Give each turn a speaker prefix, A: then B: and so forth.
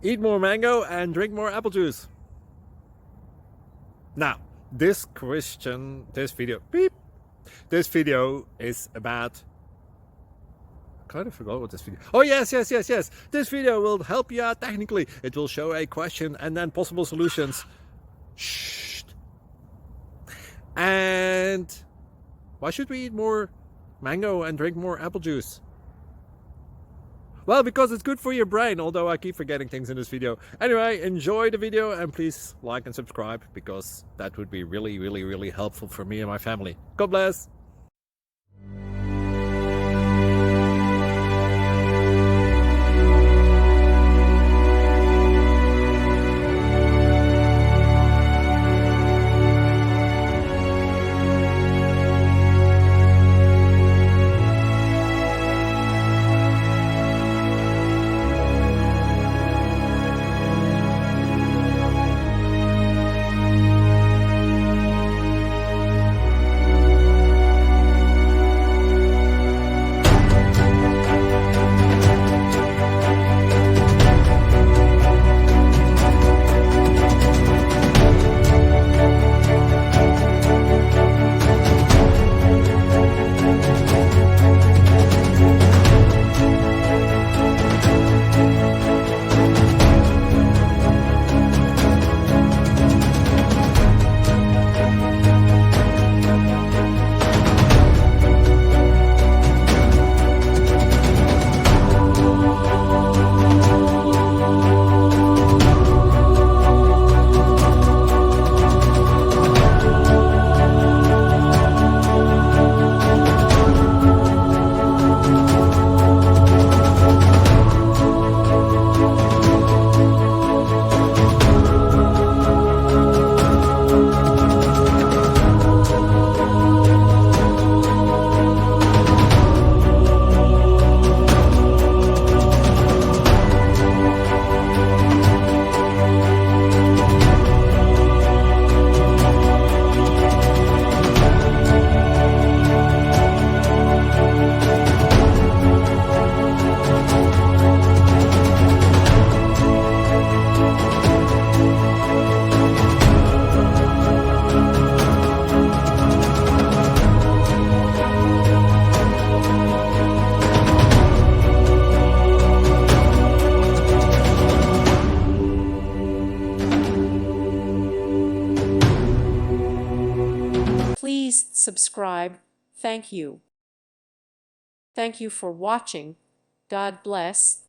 A: Eat more mango and drink more apple juice. Now, this video is about, I kind of forgot what this video. Oh, yes. This video will help you out technically. It will show a question and then possible solutions. Shh. And why should we eat more mango and drink more apple juice? Well, because it's good for your brain, although I keep forgetting things in this video. Anyway, enjoy the video and please like and subscribe, because that would be really helpful for me and my family. God bless!
B: Please subscribe. Thank you. Thank you for watching. God bless.